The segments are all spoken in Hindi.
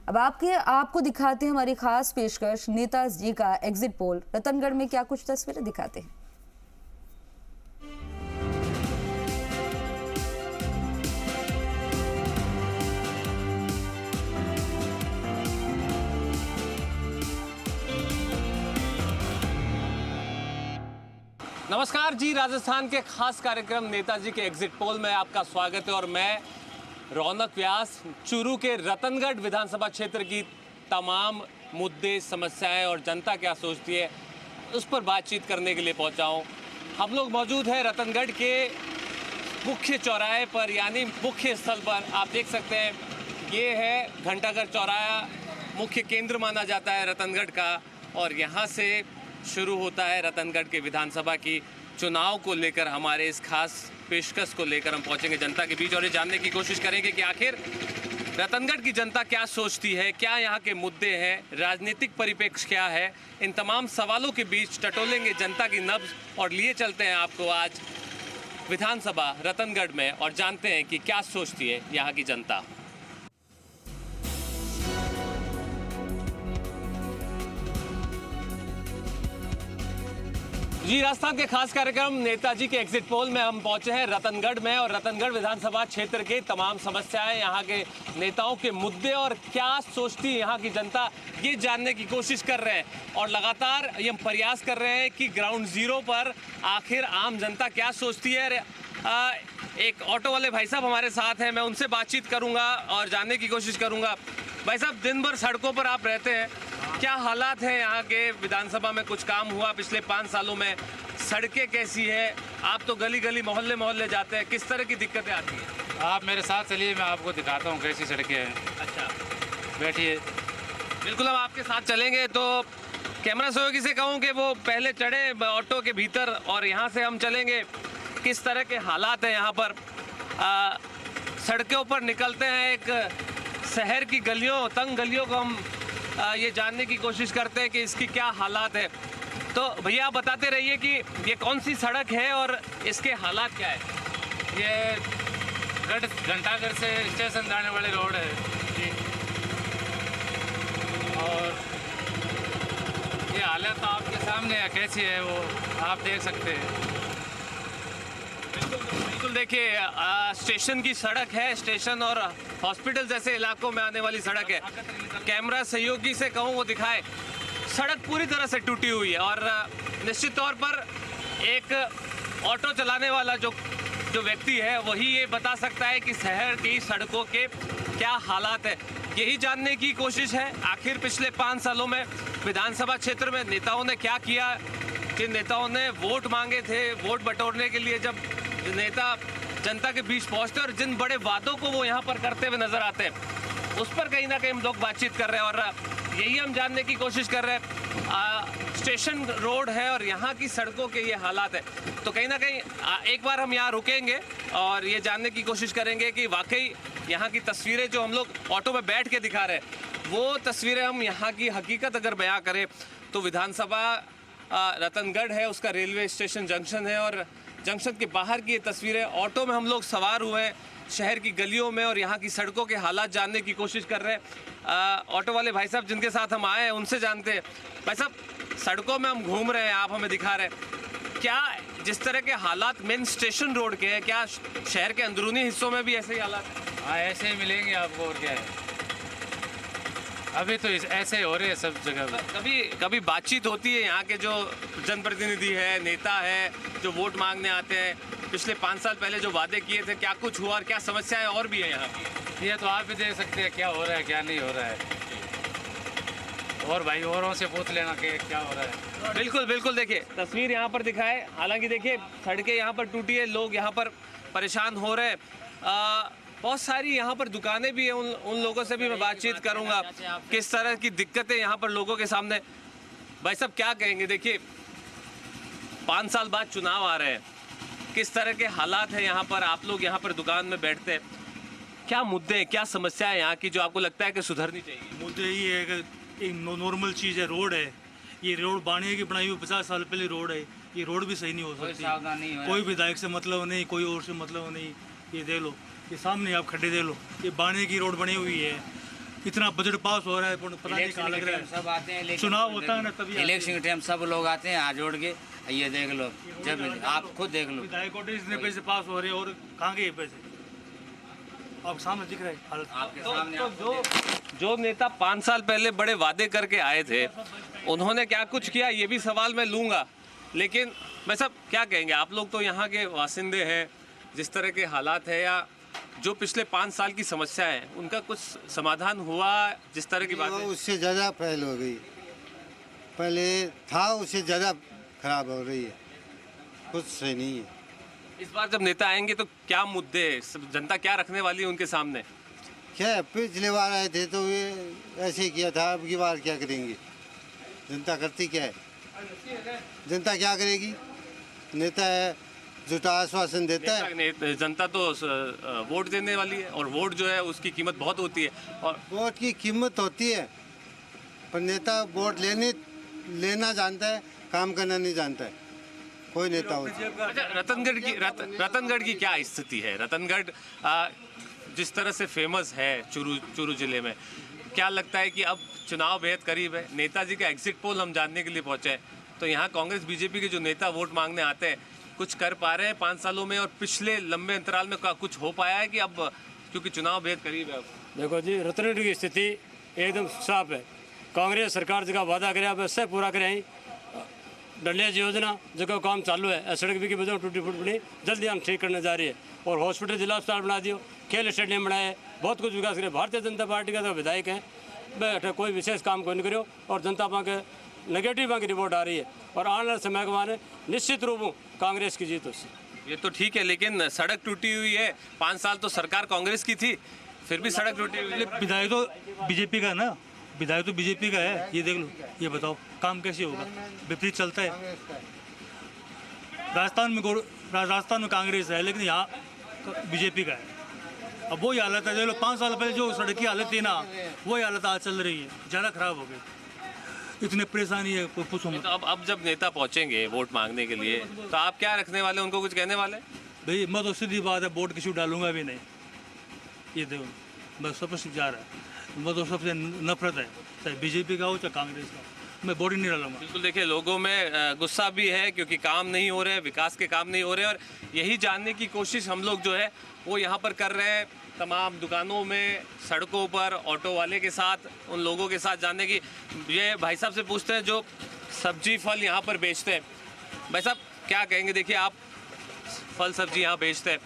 अब आपको दिखाते हैं हमारी खास पेशकश नेताजी का एग्जिट पोल। रतनगढ़ में क्या कुछ तस्वीरें दिखाते हैं। नमस्कार जी, राजस्थान के खास कार्यक्रम नेताजी के एग्जिट पोल में आपका स्वागत है और मैं रौनक व्यास चूरू के रतनगढ़ विधानसभा क्षेत्र की तमाम मुद्दे, समस्याएं और जनता क्या सोचती है उस पर बातचीत करने के लिए पहुंचा हूं। हम लोग मौजूद हैं रतनगढ़ के मुख्य चौराहे पर, यानी मुख्य स्थल पर। आप देख सकते हैं ये है घंटाघर चौराहा, मुख्य केंद्र माना जाता है रतनगढ़ का, और यहाँ से शुरू होता है रतनगढ़ के विधानसभा की चुनाव को लेकर हमारे इस खास पेशकश को लेकर हम पहुंचेंगे जनता के बीच और ये जानने की कोशिश करेंगे कि आखिर रतनगढ़ की जनता क्या सोचती है, क्या यहाँ के मुद्दे हैं, राजनीतिक परिप्रेक्ष्य क्या है। इन तमाम सवालों के बीच टटोलेंगे जनता की नब्ज और लिए चलते हैं आपको आज विधानसभा रतनगढ़ में और जानते हैं कि क्या सोचती है यहाँ की जनता। जी, राजस्थान के खास कार्यक्रम नेताजी के एग्जिट पोल में हम पहुंचे हैं रतनगढ़ में और रतनगढ़ विधानसभा क्षेत्र के तमाम समस्याएं, यहाँ के नेताओं के मुद्दे और क्या सोचती है यहाँ की जनता, ये जानने की कोशिश कर रहे हैं। और लगातार ये हम प्रयास कर रहे हैं कि ग्राउंड जीरो पर आखिर आम जनता क्या सोचती है। एक ऑटो वाले भाई साहब हमारे साथ हैं, मैं उनसे बातचीत करूँगा और जानने की कोशिश करूँगा। भाई साहब, दिन भर सड़कों पर आप रहते हैं, क्या हालात हैं यहाँ के? विधानसभा में कुछ काम हुआ पिछले 5 सालों में, सड़कें कैसी है? आप तो गली गली मोहल्ले मोहल्ले जाते हैं, किस तरह की दिक्कतें आती हैं? आप मेरे साथ चलिए, मैं आपको दिखाता हूँ कैसी सड़कें हैं। अच्छा, बैठिए। बिल्कुल, हम आपके साथ चलेंगे। तो कैमरा सहयोगी से कहूँ कि वो पहले चढ़े ऑटो के भीतर और यहाँ से हम चलेंगे किस तरह के हालात हैं यहाँ पर। सड़कों पर निकलते हैं, एक शहर की गलियों, तंग गलियों को हम ये जानने की कोशिश करते हैं कि इसकी क्या हालात है। तो भैया आप बताते रहिए कि ये कौन सी सड़क है और इसके हालात क्या है। ये घंटाघर से स्टेशन जाने वाली रोड है जी, और ये हालत आपके सामने है, कैसी है वो आप देख सकते हैं। बिल्कुल, देखिए स्टेशन की सड़क है, स्टेशन और हॉस्पिटल जैसे इलाकों में आने वाली सड़क है। कैमरा सहयोगी से कहूँ वो दिखाए, सड़क पूरी तरह से टूटी हुई है और निश्चित तौर पर एक ऑटो चलाने वाला जो व्यक्ति है वही ये बता सकता है कि शहर की सड़कों के क्या हालात है। यही जानने की कोशिश है आखिर पिछले 5 सालों में विधानसभा क्षेत्र में नेताओं ने क्या किया। जिन नेताओं ने वोट मांगे थे, वोट बटोरने के लिए जब नेता जनता के बीच पहुंचते और जिन बड़े वादों को वो यहाँ पर करते हुए नजर आते हैं, उस पर कहीं ना कहीं हम लोग बातचीत कर रहे हैं और यही हम जानने की कोशिश कर रहे हैं। स्टेशन रोड है और यहाँ की सड़कों के ये हालात है, तो कहीं ना कहीं एक बार हम यहाँ रुकेंगे और ये जानने की कोशिश करेंगे कि वाकई यहाँ की तस्वीरें जो हम लोग ऑटो में बैठ के दिखा रहे हैं वो तस्वीरें हम यहाँ की हकीकत अगर बयां करें तो विधानसभा रतनगढ़ है, उसका रेलवे स्टेशन जंक्शन है और जंक्शन के बाहर की ये तस्वीरें। ऑटो में हम लोग सवार हुए हैं शहर की गलियों में और यहाँ की सड़कों के हालात जानने की कोशिश कर रहे हैं। ऑटो वाले भाई साहब जिनके साथ हम आए हैं उनसे जानते हैं। भाई साहब, सड़कों में हम घूम रहे हैं, आप हमें दिखा रहे हैं, क्या जिस तरह के हालात मेन स्टेशन रोड के हैं, क्या शहर के अंदरूनी हिस्सों में भी ऐसे ही हालात हैं? हाँ, ऐसे ही मिलेंगे आपको, और क्या है, अभी तो ऐसे हो रहे हैं सब जगह पर। कभी बातचीत होती है यहाँ के जो जनप्रतिनिधि है, नेता है, जो वोट मांगने आते हैं, पिछले 5 साल पहले जो वादे किए थे, क्या कुछ हुआ और क्या समस्याएं और भी है यहाँ की? ये तो आप भी देख सकते हैं क्या हो रहा है क्या नहीं हो रहा है, और भाई औरों से पूछ लेना कि क्या हो रहा है। बिल्कुल बिल्कुल, देखिए तस्वीर यहाँ पर दिखाए। हालांकि देखिए सड़कें यहाँ पर टूटी है, लोग यहाँ पर परेशान हो रहे हैं। बहुत सारी यहाँ पर दुकानें भी हैं, उन लोगों से भी मैं बातचीत करूँगा किस तरह की दिक्कतें यहाँ पर लोगों के सामने। भाई साहब क्या कहेंगे? देखिए 5 साल बाद चुनाव आ रहे हैं, किस तरह के हालात हैं यहाँ पर? आप लोग यहाँ पर दुकान में बैठते हैं, क्या मुद्दे क्या समस्या है यहाँ की जो आपको लगता है कि सुधरनी चाहिए? मुद्दे ये है कि एक नॉर्मल चीज़ है, रोड है। ये रोड बानिया की बनाई हुई 50 साल पहले रोड है, ये रोड भी सही नहीं हो सकती। कोई विधायक से मतलब नहीं, कोई और से मतलब नहीं। ये देख लो, ये सामने आप खड्डे देख लो, ये बाने की रोड बनी हुई है। इतना बजट पास हो रहा है पता नहीं कहाँ लग रहा है। सब आते हैं, लेकिन चुनाव होता है ना तभी इलेक्शन के टाइम सब लोग आते हैं हाथ जोड़ के, ये देख लो, जब आप खुद देख लो, विधायकों के इतने पैसे पास हो रहे हैं और कहाँ गए ये पैसे, आपके सामने दिख रहा है हालत। आपके सामने जो नेता 5 साल पहले बड़े वादे करके आए थे, उन्होंने क्या कुछ किया ये भी सवाल मैं लूँगा, लेकिन मैं सब क्या कहेंगे, आप लोग तो यहाँ के वासिंदे हैं, जिस तरह के हालात है या जो पिछले 5 साल की समस्या है उनका कुछ समाधान हुआ, जिस तरह की बात है? उससे ज़्यादा फैल हो गई, पहले था उससे ज़्यादा खराब हो रही है, कुछ सही नहीं है। इस बार जब नेता आएंगे तो क्या मुद्दे, जनता क्या रखने वाली है उनके सामने? क्या है, पिछले बार आए थे तो ये ऐसे ही किया था, अब की बार क्या करेंगे? जनता करती क्या है? जनता क्या करेगी? नेता है झूठा आश्वासन देता है। जनता तो वोट देने वाली है और वोट जो है उसकी कीमत बहुत होती है, और वोट की कीमत होती है, पर नेता वोट लेना जानता है, काम करना नहीं जानता है कोई नेता होता है। अच्छा, रतनगढ़ की क्या स्थिति है? रतनगढ़ जिस तरह से फेमस है चूरू जिले में, क्या लगता है कि अब चुनाव बेहद करीब है, नेताजी का एग्जिट पोल हम जानने के लिए पहुंचे हैं, तो यहाँ कांग्रेस बीजेपी के जो नेता वोट मांगने आते हैं कुछ कर पा रहे हैं 5 सालों में, और पिछले लंबे अंतराल में कुछ हो पाया है कि अब क्योंकि चुनाव बेहद करीब है? अब देखो जी, रतनगढ़ की स्थिति एकदम साफ है। कांग्रेस सरकार जगह वादा करे अब ऐसे पूरा करें, डंडिया योजना जगह काम चालू है, सड़क भी की वजह टूटी फूट बनी, जल्दी हम ठीक करने जा रही है, और हॉस्पिटल जिला अस्पताल बना दियो, खेल स्टेडियम बनाए, बहुत कुछ विकास करे। भारतीय जनता पार्टी का तो विधायक है, बैठे कोई विशेष काम को नहीं करो, और जनता पाँ के नेगेटिव की रिपोर्ट आ रही है, और आने वाले समय के माने निश्चित रूप कांग्रेस की जीत उससे। ये तो ठीक है, लेकिन सड़क टूटी हुई है, 5 साल तो सरकार कांग्रेस की थी, फिर भी सड़क टूटी हुई है। विधायक तो बीजेपी का है ना, विधायक तो बीजेपी का है, ये देख लो, ये बताओ काम कैसे होगा? विपरीत चलता है। राजस्थान में कांग्रेस है, लेकिन यहाँ बीजेपी का है। अब वही हालत है, देख लो 5 साल पहले जो सड़क की हालत थी ना, वही हालत आज चल रही है, ज़्यादा खराब हो गई, इतनी परेशानी है कोई पूछो मत। तो अब जब नेता पहुंचेंगे वोट मांगने के लिए, तो आप क्या रखने वाले, उनको कुछ कहने वाले? भाई मैं तो सीधी बात है, वोट किसी को डालूंगा भी नहीं, ये देखो बस सब कुछ जा रहा है। मैं तो सबसे नफरत है, चाहे बीजेपी का हो चाहे कांग्रेस का, मैं वोट ही नहीं डालूंगा। बिल्कुल, देखिए लोगों में गुस्सा भी है क्योंकि काम नहीं हो रहे हैं, विकास के काम नहीं हो रहे हैं, और यही जानने की कोशिश हम लोग जो है वो यहाँ पर कर रहे हैं, तमाम दुकानों में, सड़कों पर, ऑटो वाले के साथ, उन लोगों के साथ जानने की। ये भाई साहब से पूछते हैं जो सब्जी फल यहाँ पर बेचते हैं। भाई साहब क्या कहेंगे, देखिए आप फल सब्जी यहाँ बेचते हैं,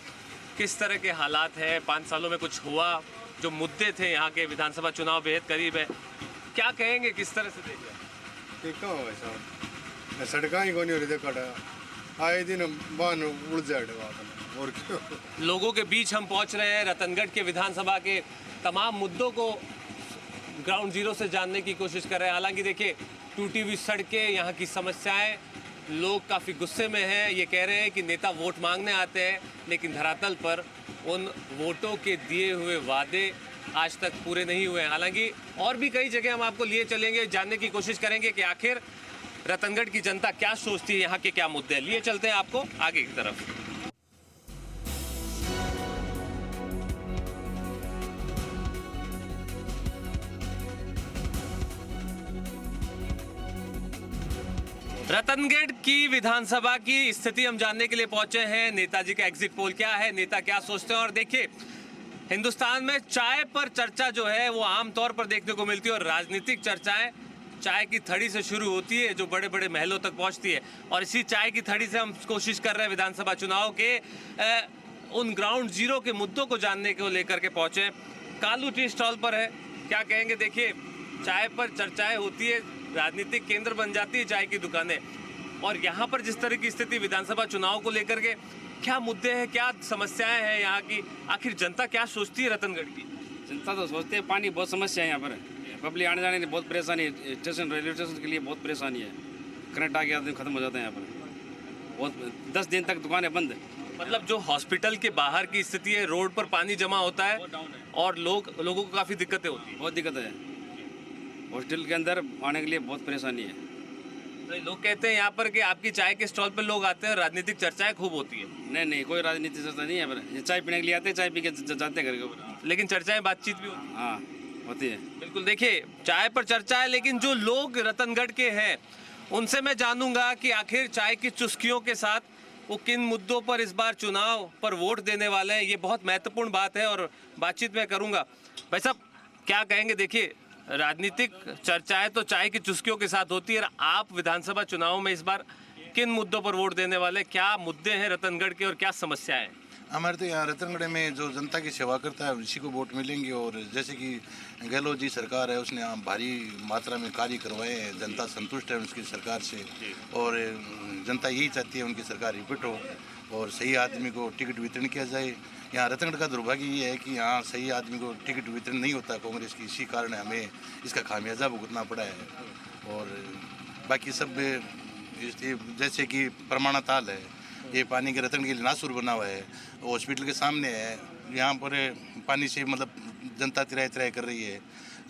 किस तरह के हालात है, 5 सालों में कुछ हुआ, जो मुद्दे थे यहाँ के, विधानसभा चुनाव बेहद करीब है, क्या कहेंगे, किस तरह से देख रहे हैं? ठीक है भाई साहब, सड़क ही कोनी हो रही देखा, आए दिन बाहर उड़ जाए, और क्यों? लोगों के बीच हम पहुंच रहे हैं, रतनगढ़ के विधानसभा के तमाम मुद्दों को ग्राउंड जीरो से जानने की कोशिश कर रहे हैं। हालांकि देखिए टूटी हुई सड़कें, यहाँ की समस्याएं, लोग काफ़ी गुस्से में हैं, ये कह रहे हैं कि नेता वोट मांगने आते हैं लेकिन धरातल पर उन वोटों के दिए हुए वादे आज तक पूरे नहीं हुए हैं। हालांकि और भी कई जगह हम आपको लिए चलेंगे, जानने की कोशिश करेंगे कि आखिर रतनगढ़ की जनता क्या सोचती है, यहाँ के क्या मुद्दे हैं। लिए चलते हैं आपको आगे की तरफ। रतनगढ़ की विधानसभा की स्थिति हम जानने के लिए पहुंचे हैं। नेताजी का एग्जिट पोल क्या है, नेता क्या सोचते हैं, और देखिए हिंदुस्तान में चाय पर चर्चा जो है वो आमतौर पर देखने को मिलती है, और राजनीतिक चर्चाएं चाय की थड़ी से शुरू होती है जो बड़े बड़े महलों तक पहुंचती है, और इसी चाय की थड़ी से हम कोशिश कर रहे हैं विधानसभा चुनाव के उन ग्राउंड जीरो के मुद्दों को जानने को लेकर के पहुंचे। कालू टी स्टॉल पर है, क्या कहेंगे, देखिए चाय पर चर्चाएं होती है, राजनीतिक केंद्र बन जाती है चाय की दुकानें, और यहाँ पर जिस तरह की स्थिति विधानसभा चुनाव को लेकर के, क्या मुद्दे हैं, क्या समस्याएं हैं यहाँ की, आखिर जनता क्या सोचती है रतनगढ़ की? जनता तो सोचते हैं पानी बहुत समस्या है यहाँ पर, पब्लिक आने जाने की बहुत परेशानी है, स्टेशन रेलवे स्टेशन के लिए बहुत परेशानी है, करंट आ गया तो खत्म हो जाता है यहाँ पर, बहुत 10 दिन तक दुकानें बंद। मतलब जो हॉस्पिटल के बाहर की स्थिति है, रोड पर पानी जमा होता है और लोगों को काफ़ी दिक्कतें होती हैं। बहुत दिक्कत है, हॉस्टल के अंदर आने के लिए बहुत परेशानी है। तो लोग कहते हैं यहाँ पर कि आपकी चाय के स्टॉल पर लोग आते हैं, राजनीतिक चर्चाएं खूब होती है। नहीं, कोई राजनीतिक चर्चा नहीं है पर, चाय पीने के लिए आते हैं, चाय पी के जाते हैं घर के ऊपर, लेकिन चर्चाएं बातचीत भी होती है। हाँ होती है। बिल्कुल, देखिए चाय पर चर्चा है, लेकिन जो लोग रतनगढ़ के हैं उनसे मैं जानूंगा कि आखिर चाय की चुस्कियों के साथ वो किन मुद्दों पर इस बार चुनाव पर वोट देने वाले हैं। ये बहुत महत्वपूर्ण बात है और बातचीत मैं करूंगा। भाई साहब क्या कहेंगे? देखिए राजनीतिक चर्चाएं तो चाय की चुस्कियों के साथ होती है। आप विधानसभा चुनाव में इस बार किन मुद्दों पर वोट देने वाले? क्या मुद्दे हैं रतनगढ़ के और क्या समस्याएं हैं? हमारे तो यहाँ रतनगढ़ में जो जनता की सेवा करता है उसी को वोट मिलेंगे। और जैसे कि गहलोत जी सरकार है, उसने यहाँ भारी मात्रा में कार्य करवाए हैं, जनता संतुष्ट है उसकी सरकार से और जनता यही चाहती है उनकी सरकार रिपीट हो और सही आदमी को टिकट वितरण किया जाए। यहाँ रतनगढ़ का दुर्भाग्य ये है कि यहाँ सही आदमी को टिकट वितरण नहीं होता कांग्रेस की, इसी कारण हमें इसका खामियाजा भुगतना पड़ा है। और बाकी सब जैसे कि परमाणा है, ये पानी के रतन के लिए नासूर बना हुआ है, हॉस्पिटल के सामने है, यहाँ पर पानी से मतलब जनता तिराए तिराए कर रही है।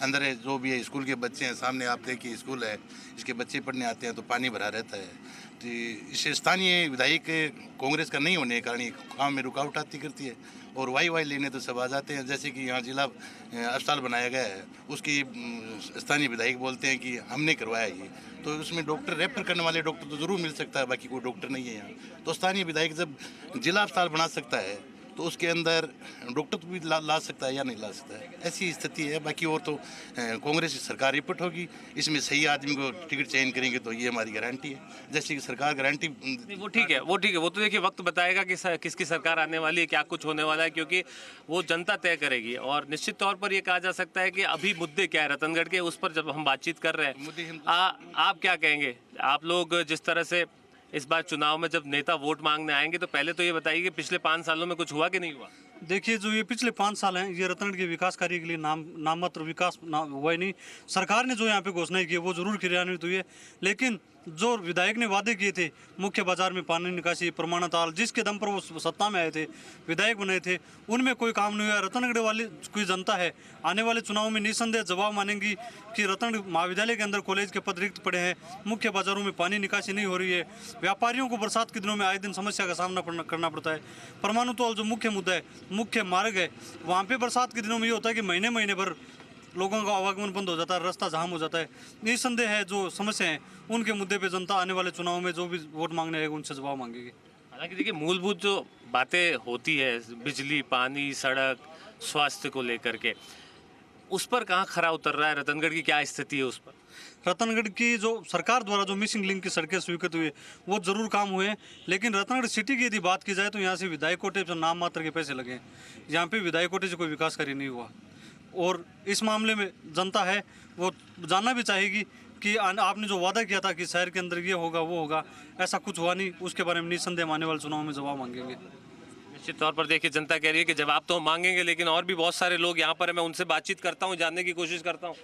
अंदर है जो भी है, स्कूल के बच्चे हैं, सामने आप देखिए स्कूल है, इसके बच्चे पढ़ने आते हैं तो पानी भरा रहता है। तो इससे स्थानीय विधायक कांग्रेस का नहीं होने के कारण ये काम में रुकावट आती करती है और वाई लेने तो सब आ जाते हैं। जैसे कि यहाँ जिला अस्पताल बनाया गया है, उसकी स्थानीय विधायक बोलते हैं कि हमने करवाया ये, तो उसमें डॉक्टर रेफर करने वाले डॉक्टर तो ज़रूर मिल सकता है, बाकी कोई डॉक्टर नहीं है यहाँ। तो स्थानीय विधायक जब जिला अस्पताल बना सकता है तो उसके अंदर डॉक्टर तो भी ला सकता है या नहीं ला सकता है, ऐसी स्थिति है। बाकी और तो कांग्रेस की सरकार रिपोर्ट होगी, इसमें सही आदमी को टिकट चयन करेंगे तो ये हमारी गारंटी है। जैसे कि सरकार गारंटी वो ठीक है, वो तो देखिए वक्त बताएगा कि किसकी सरकार आने वाली है, क्या कुछ होने वाला है, क्योंकि वो जनता तय करेगी। और निश्चित तौर पर ये कहा जा सकता है कि अभी मुद्दे क्या है रतनगढ़ के, उस पर जब हम बातचीत कर रहे हैं, आप क्या कहेंगे? आप लोग जिस तरह से इस बार चुनाव में जब नेता वोट मांगने आएंगे तो पहले तो ये बताइए कि पिछले 5 सालों में कुछ हुआ कि नहीं हुआ? देखिए जो ये पिछले 5 साल हैं ये रतनगढ़ के विकास कार्य के लिए नाममात्र विकास हुआ ही नहीं। सरकार ने जो यहाँ पे घोषणाएं की वो जरूर क्रियान्वित हुई है, लेकिन जो विधायक ने वादे किए थे मुख्य बाजार में पानी निकासी, परमाणा ताल, जिसके दम पर वो सत्ता में आए थे, विधायक बने थे, उनमें कोई काम नहीं हुआ। रतनगढ़ वाली कोई जनता है आने वाले चुनाव में निसंदेह जवाब मानेंगी कि रतनगढ़ महाविद्यालय के अंदर कॉलेज के पद रिक्त पड़े हैं, मुख्य बाजारों में पानी निकासी नहीं हो रही है, व्यापारियों को बरसात के दिनों में आए दिन समस्या का सामना करना पड़ता है। परमाणु ताल जो मुख्य मुद्दा है, मुख्य मार्ग है, वहाँ पे बरसात के दिनों में ये होता है कि महीने महीने भर लोगों का आवागमन बंद हो जाता है, रास्ता जाम हो जाता है। निसंदेह है जो समस्या है उनके मुद्दे पे जनता आने वाले चुनाव में जो भी वोट मांगने आएगा उनसे जवाब मांगेगी। हालांकि देखिए मूलभूत जो बातें होती है, बिजली, पानी, सड़क, स्वास्थ्य को लेकर के, उस पर कहाँ खरा उतर रहा है? रतनगढ़ की क्या स्थिति है उस पर? रतनगढ़ की जो सरकार द्वारा जो मिसिंग लिंक की सड़कें स्वीकृत हुई है वो जरूर काम हुए हैं, लेकिन रतनगढ़ सिटी की यदि बात की जाए तो यहाँ से विधायक कोटे पर नाम मात्र के पैसे लगे हैं, यहाँ पे विधायक कोटे से कोई विकास कार्य नहीं हुआ। और इस मामले में जनता है वो जानना भी चाहेगी कि आपने जो वादा किया था कि शहर के अंदर ये होगा वो होगा, ऐसा कुछ हुआ नहीं। उसके बारे में निसंदेह आने वाले चुनाव में जवाब मांगेंगे। निश्चित तौर पर देखिए जनता कह रही है कि जवाब तो हम मांगेंगे, लेकिन और भी बहुत सारे लोग यहाँ पर है, मैं उनसे बातचीत करता हूँ, जानने की कोशिश करता हूँ।